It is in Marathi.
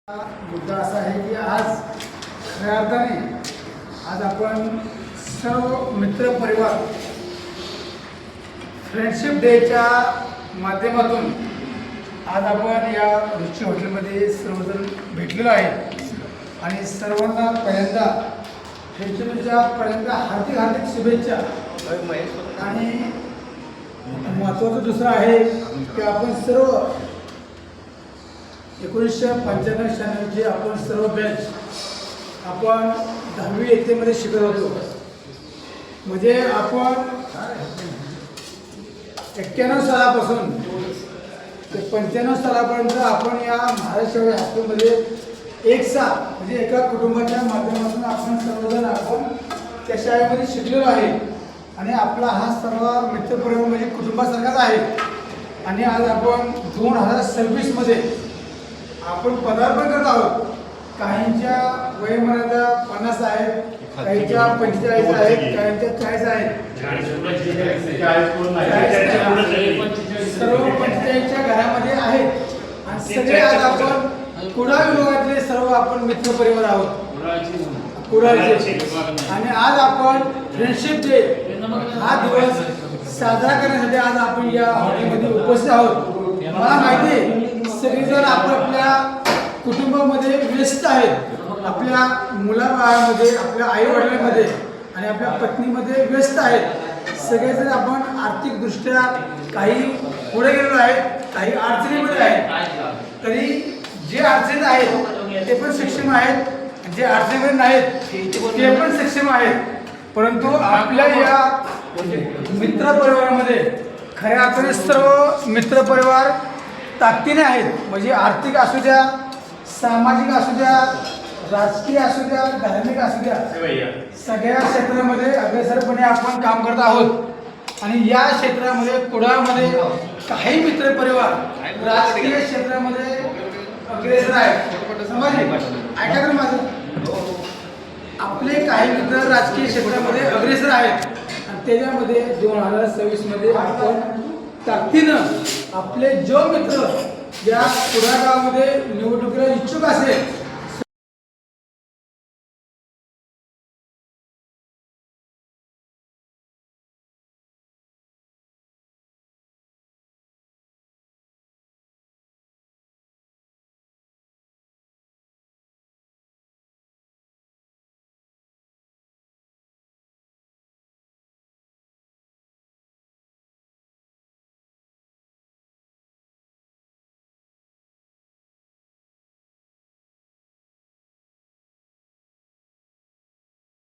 मुद्दा असा आहे की आज खऱ्या अर्थाने आज आपण सर्व मित्रपरिवार फ्रेंडशिप डेच्या माध्यमातून आज आपण या रुची हॉटेलमध्ये सर्वजण भेटलेलो आहे आणि सर्वांना पहिल्यांदा फ्रेंडशिप डेच्या पहिल्यांदा हार्दिक हार्दिक शुभेच्छा. आणि महत्त्वाचं दुसरं आहे की आपण सर्व 1995-96 आपण सर्व बॅच आपण 10वी इयत्तेमध्ये शिकत होतो. म्हणजे आपण 91 सालापासून ते 95 सालापर्यंत आपण या महाराष्ट्र हायस्कूलमध्ये एक साथ म्हणजे एका कुटुंबाच्या माध्यमातून आपण सर्वजण आपण त्या शाळेमध्ये शिकलेलो आहे आणि आपला हा सर्व मित्रपरिवार म्हणजे कुटुंबासारखाच आहे. आणि आज आपण 2026मध्ये आपण पदार्पण करत आहोत. काहींच्या वयोमर्यादा 50 आहेत, काहींच्या 45 आहेत, काहींच्या 40 आहेत, सर्व 45च्या घरामध्ये आहेत. आणि सगळे आज आपण कुडाळ विभागातले सर्व आपण मित्रपरिवार आहोत कुडाळचे. आणि आज आपण फ्रेंडशिप डे हा दिवस साजरा करण्यासाठी आज आपण या हॉटेलमध्ये उपस्थित आहोत. मला माहिती आहे सगळेजण आपण आपल्या कुटुंबामध्ये व्यस्त आहेत, आपल्या मुलाबाळामध्ये, आपल्या आई वडिलांमध्ये आणि आपल्या पत्नीमध्ये व्यस्त आहेत. सगळेजण आपण आर्थिकदृष्ट्या काही पुढे गेलेलो आहेत, काही अडचणीमध्ये आहेत. तरी जे अडचणीत आहेत ते पण सक्षम आहेत, जे अडचणीमध्ये नाहीत ते पण सक्षम आहेत. परंतु आपल्या या मित्रपरिवारामध्ये खऱ्या अर्थाने सर्व मित्रपरिवार ताकदीने आहेत. म्हणजे आर्थिक असू द्या, सामाजिक असू द्या, राजकीय असू द्या, धार्मिक असू द्या, सगळ्या क्षेत्रामध्ये अग्रेसरपणे आपण काम करत आहोत. आणि या क्षेत्रामध्ये कुडाळमध्ये काही मित्रपरिवार राजकीय क्षेत्रामध्ये अग्रेसर आहेत. समजले? ऐका तर माझं, आपले काही मित्र राजकीय क्षेत्रामध्ये अग्रेसर आहेत आणि त्याच्यामध्ये 2026मध्ये आपण ताकदीनं आपले जो मित्र या कुडाळ गावामध्ये निवडणुकीला इच्छुक असेल